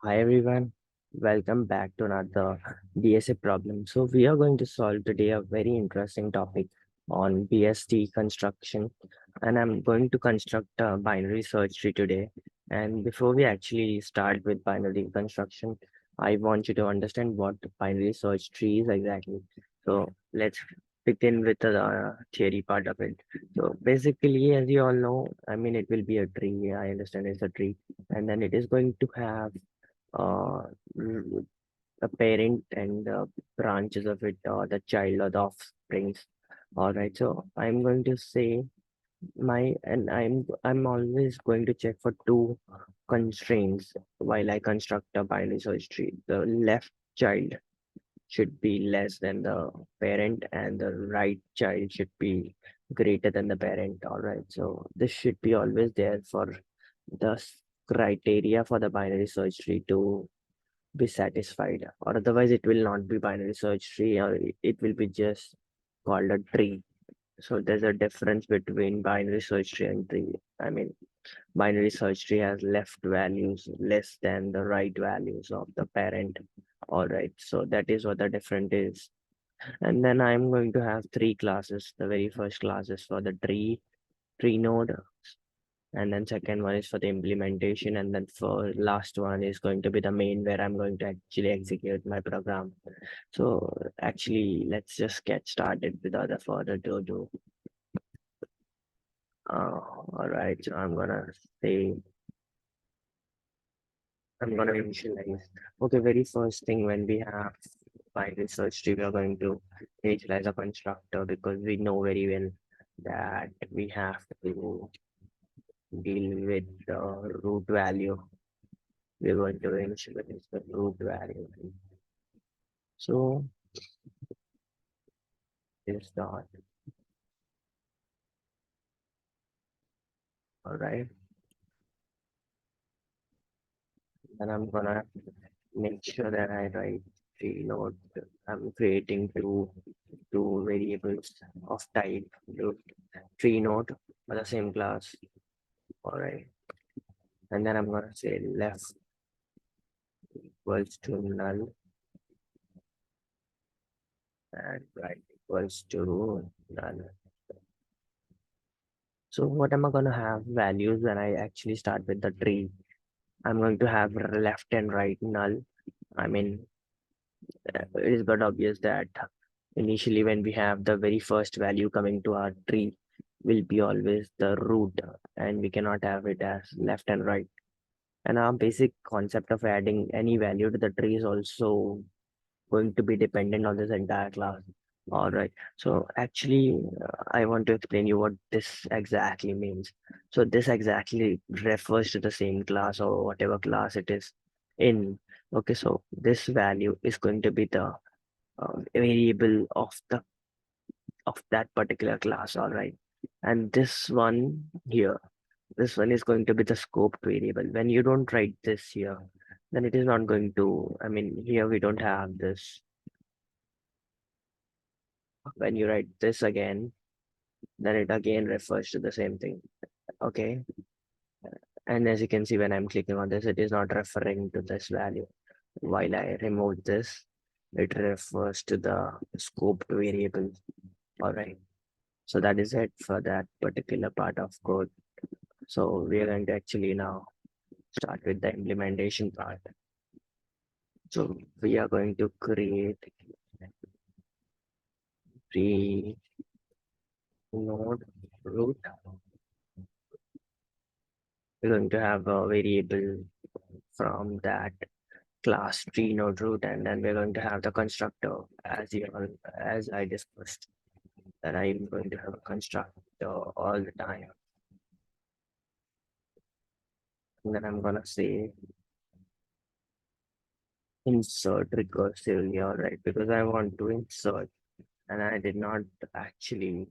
Hi everyone, welcome back to another DSA problem. So we are going to solve today a very interesting topic on BST construction, and I'm going to construct a binary search tree today. And before we actually start with binary construction, I want you to understand what binary search tree is exactly. So let's begin with the theory part of it. So basically, as you all know, it will be a tree. I understand it's a tree, and then it is going to have uh, mm, the parent and the branches of it, or the child or the offsprings. All right, so I'm going to say I'm always going to check for two constraints while I construct a binary search tree. The left child should be less than the parent, and the right child should be greater than the parent. All right, so this should be always there for the criteria for the binary search tree to be satisfied, or otherwise it will not be binary search tree, or it will be just called a tree. So there's a difference between binary search tree and tree. Binary search tree has left values less than the right values of the parent. All right, so that is what the difference is. And then I'm going to have three classes. The very first class is for the tree node, and then second one is for the implementation, and then for last one is going to be the main, where I'm going to actually execute my program. So actually, let's just get started without a further ado. All right, so say I'm gonna initialize. Okay, very first thing, when we have binary search tree, we are going to initialize a constructor, because we know very well that we have to deal with the root value. We're going to initialize the root value. So is dot. All right. Then I'm gonna make sure that I write three node. I'm creating two variables of type tree node for the same class. All right. And then I'm gonna say left equals to null and right equals to null. So what am I gonna have values when I actually start with the tree? I'm going to have left and right null. I mean, it is but obvious that initially when we have the very first value coming to our tree will be always the root, and we cannot have it as left and right. And our basic concept of adding any value to the tree is also going to be dependent on this entire class. All right, so actually I want to explain you what this exactly means. So this exactly refers to the same class, or whatever class it is in. Okay, so this value is going to be the variable of that particular class. All right, and this one here, this one is going to be the scope variable. When you don't write this here, then it is not going to, here we don't have this. When you write this again, then it again refers to the same thing. Okay, and as you can see, when I'm clicking on this, it is not referring to this value. While I remove this, it refers to the scope variable. All right, so that is it for that particular part of code. So we are going to actually now start with the implementation part. So we are going to create the node root. We're going to have a variable from that class tree node root, and then we're going to have the constructor, as I discussed, that I'm going to have a constructor all the time. And then I'm gonna say insert recursively, all right, because I want to insert, and I did not actually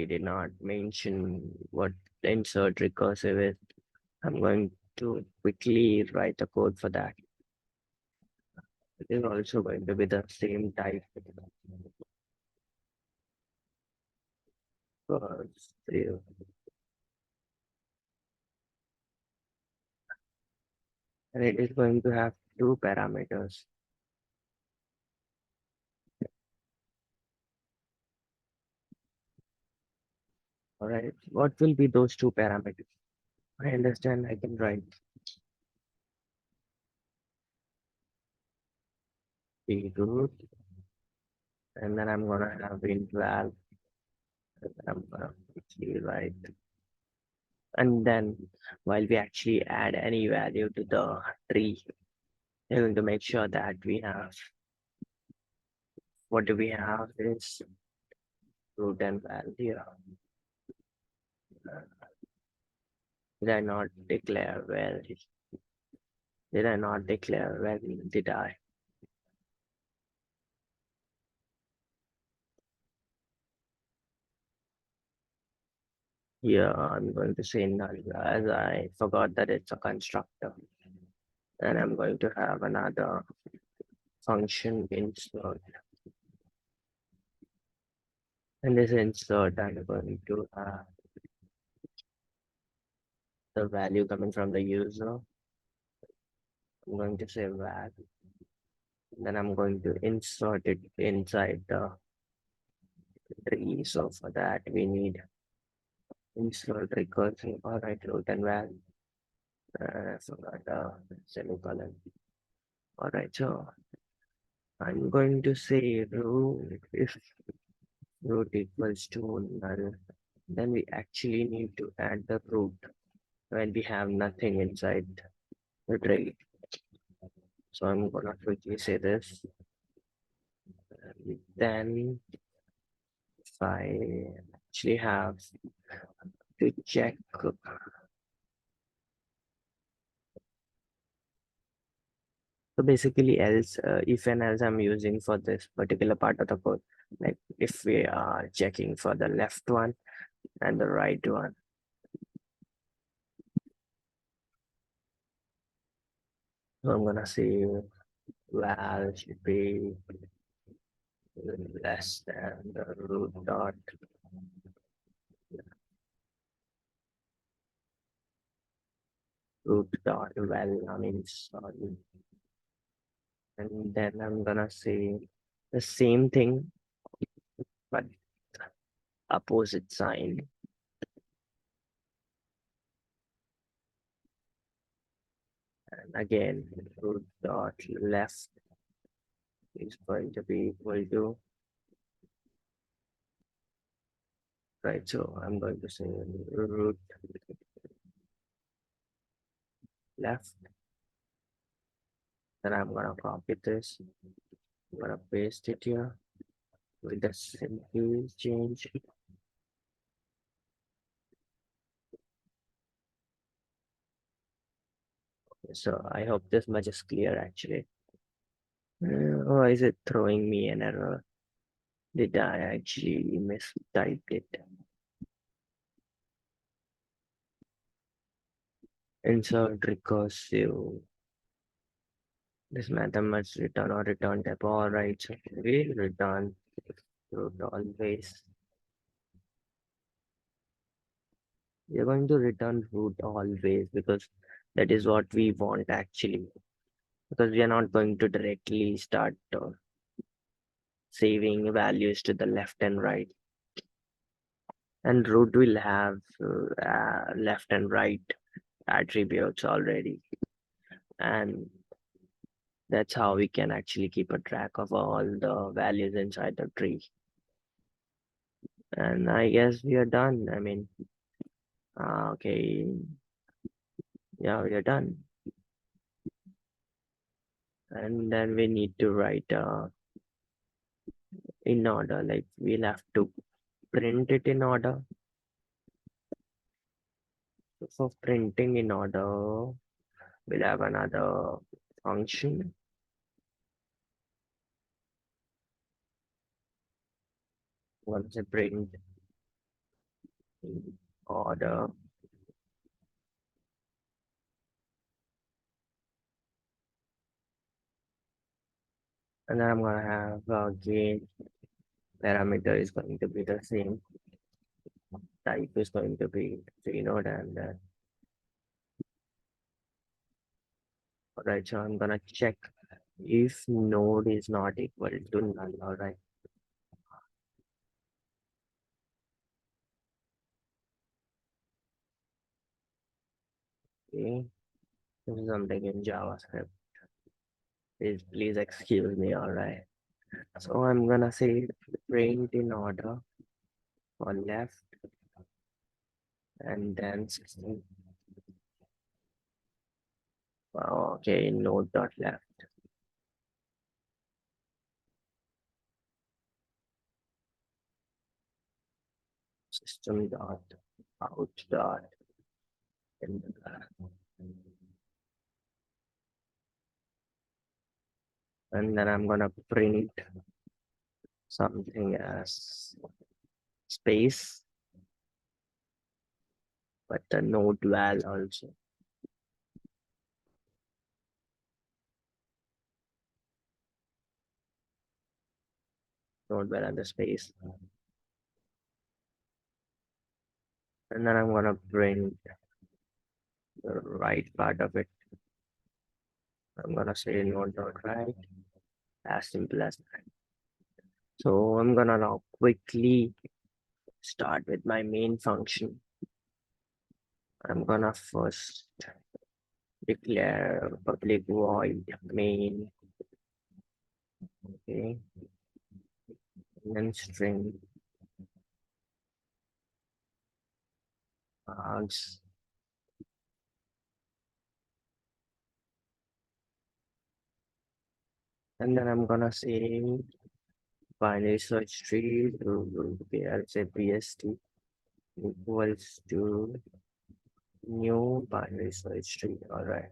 did not mention what insert recursive is. I'm going to quickly write the code for that. It is also going to be the same type. Recursive. and it is going to have two parameters. All right, what will be those two parameters? I understand I can write the root, and then I'm gonna have int val, and then I'm gonna actually write, and then while we actually add any value to the tree, we're going to make sure that we have, what do we have is root and val here. Did I not declare well? Did I not declare well? Did I? Yeah, I'm going to say null as I forgot that it's a constructor. And I'm going to have another function insert. And this insert, I'm going to have the value coming from the user. I'm going to say val. Then I'm going to insert it inside the tree. So for that, we need insert recursion. All right, root and val. I forgot the semicolon. All right, so I'm going to say root if root equals to null, then we actually need to add the root when we have nothing inside the tree. So I'm gonna quickly say this. Then if I actually have to check, so basically else, if and else I'm using for this particular part of the code, like if we are checking for the left one and the right one. So I'm gonna say val should be less than the root dot val, I mean, sorry. And then I'm gonna say the same thing, but opposite sign. And again, root dot left is going to be equal to, right? So I'm going to say root left. Then I'm gonna copy this. I'm gonna paste it here with the simple change. So I hope this much is clear actually. Or is it throwing me an error? Did I actually mistype it? Insert recursive. This method must return or return type. All right, so we return root always. We're going to return root always because that is what we want actually. Because we are not going to directly start saving values to the left and right. And root will have left and right attributes already. And that's how we can actually keep a track of all the values inside the tree. And I guess we are done. I mean, okay, yeah, we are done. And then we need to write in order, like we'll have to print it in order. So for printing in order, we'll have another function. Once a print in order, and then I'm gonna have again parameter is going to be the same. Type is going to be 3 node, and Alright, so I'm gonna check if node is not equal to null. Alright, okay. This is something in JavaScript. Please excuse me. Alright. So I'm gonna say print in order for left and then 16. Okay, node dot left. System dot out dot in and then I'm gonna print something as space, but the node val also. Node val and the space. And then I'm gonna print the right part of it. I'm gonna say node dot right, as simple as that. So I'm gonna now quickly start with my main function. I'm gonna first declare public void main, okay, and then string args, and then I'm gonna say binary search tree to okay, I'll say BST equals to new binary search tree. All right,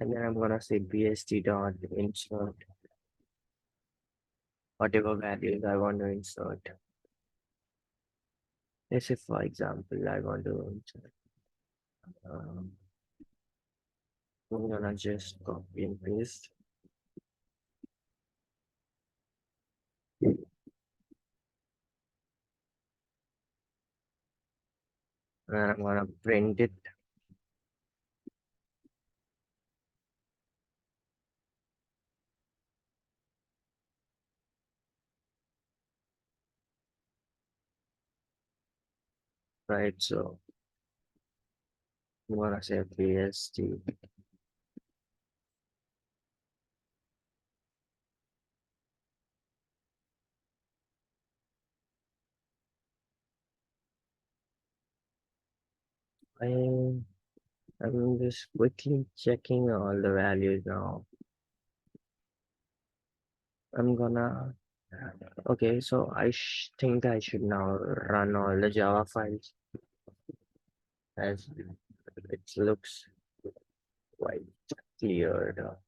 and then I'm gonna say BST dot insert whatever values I want to insert. Let's say, for example, I want to insert. Um, I'm gonna just copy and paste. And I'm gonna print it. Right, so I'm gonna say BST. I, I'm just quickly checking all the values now. I'm gonna, okay, so think I should now run all the Java files as it looks quite cleared up.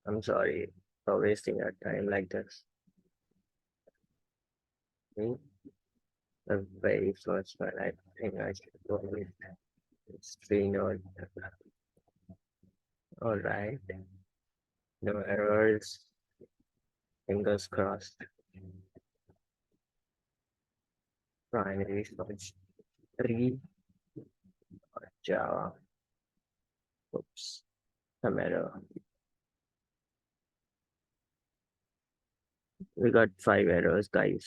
I'm sorry for wasting your time like this. Okay, the very first one, I think I should go with screen or all right. No errors. Fingers crossed. Primary search 3 Java. Oops, some error. We got 5 errors, guys.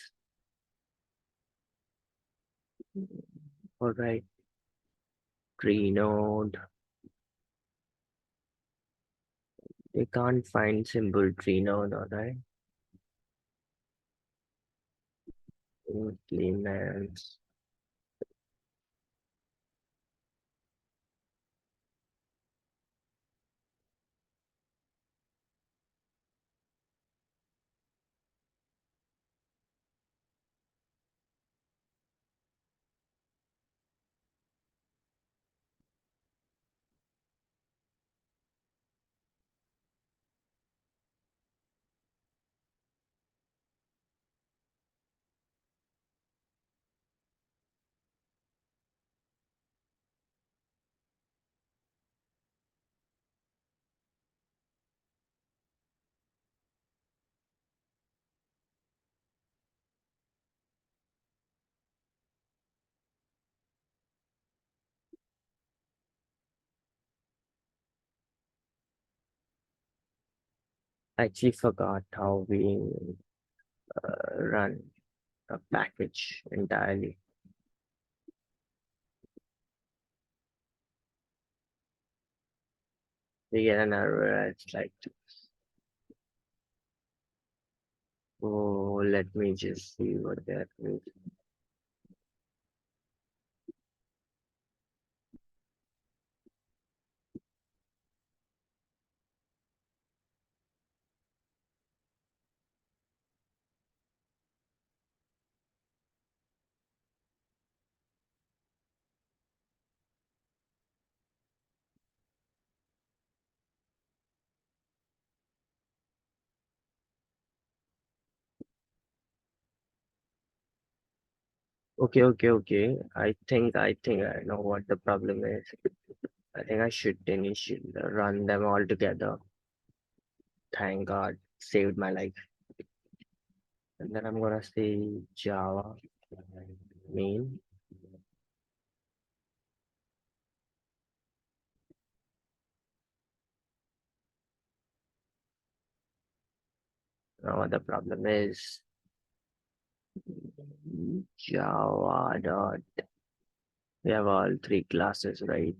All right, tree node. We can't find symbol tree node, all right. Implements. I actually forgot how we run a package entirely. We get an error. It's like, oh, let me just see what that is. Okay. I think I know what the problem is. I think I should initially run them all together. Thank God, saved my life. And then I'm gonna say Java main. Now what the problem is Java dot. We have all three classes, right?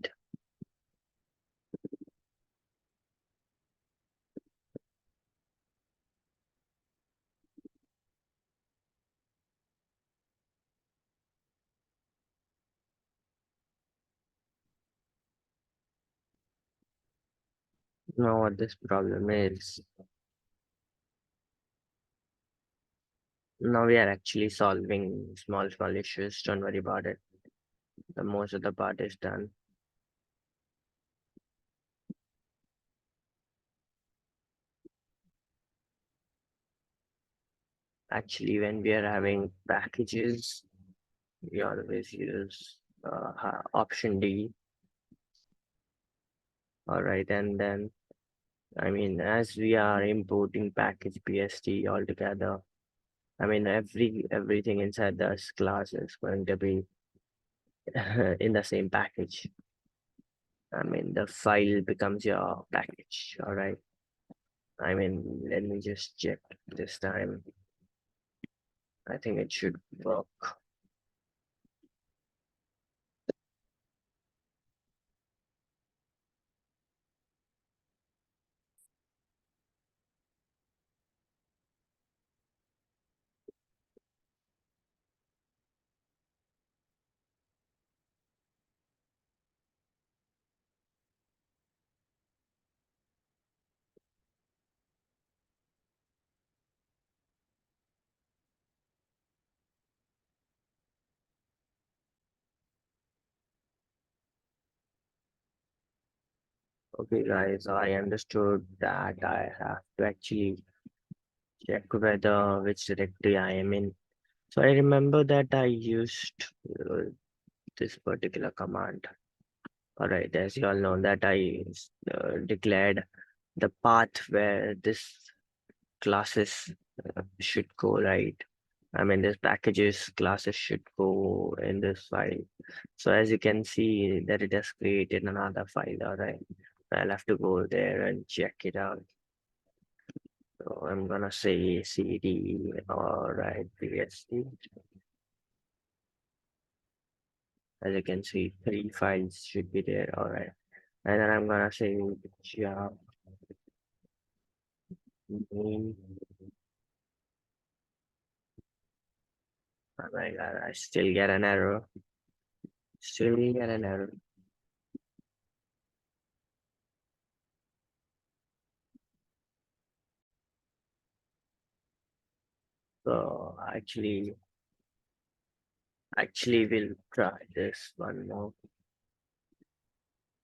Now what this problem is, now we are actually solving small issues. Don't worry about it. The most of the part is done. Actually, when we are having packages, we always use option D. All right, and then I mean, as we are importing package BST altogether, I mean everything inside this class is going to be in the same package. I mean, the file becomes your package. All right. I mean, let me just check this time. I think it should work. Okay, guys, I understood that I have to actually check whether which directory I am in. So I remember that I used this particular command. All right, as you all know that I declared the path where this classes should go, right? I mean, this packages classes should go in this file. So as you can see that it has created another file, all right? I'll have to go there and check it out. So I'm gonna say cd, all right, bst. As you can see, three files should be there, all right. And then I'm gonna say Java main. Oh my God, I still get an error. Still get an error. So actually we'll try this one more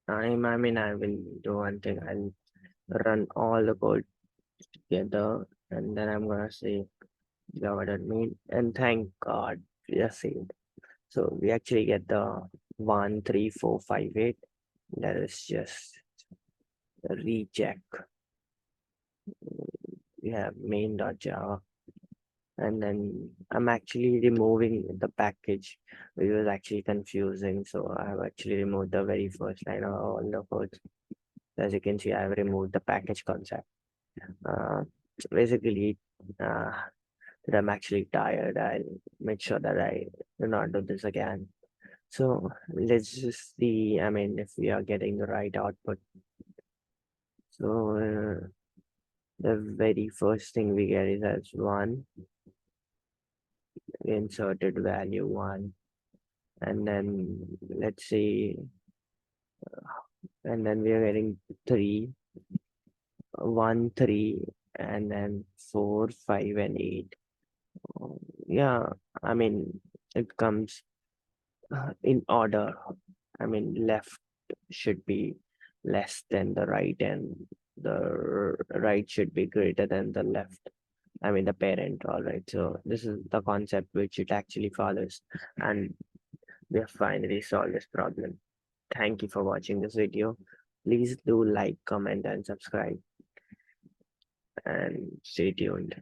time. I mean, I will do one thing. I'll run all the code together, and then I'm gonna say Java.main, and thank God we are saved. So we actually get the 13458. That is just a recheck. We have main.java, and then I'm actually removing the package, which was actually confusing. So I have actually removed the very first line of all the code. As you can see, I have removed the package concept. Uh, basically, uh, that I'm actually tired. I'll make sure that I do not do this again. So let's just see. I mean, if we are getting the right output. So the very first thing we get is as one. We inserted value one, and then let's see, and then we are getting three, one, three, and then four, five, and eight. Yeah, I mean, it comes in order. I mean, left should be less than the right, and the right should be greater than the left. I mean, the parent. All right. So this is the concept which it actually follows, and we have finally solved this problem. Thank you for watching this video. Please do like, comment, and subscribe, and stay tuned.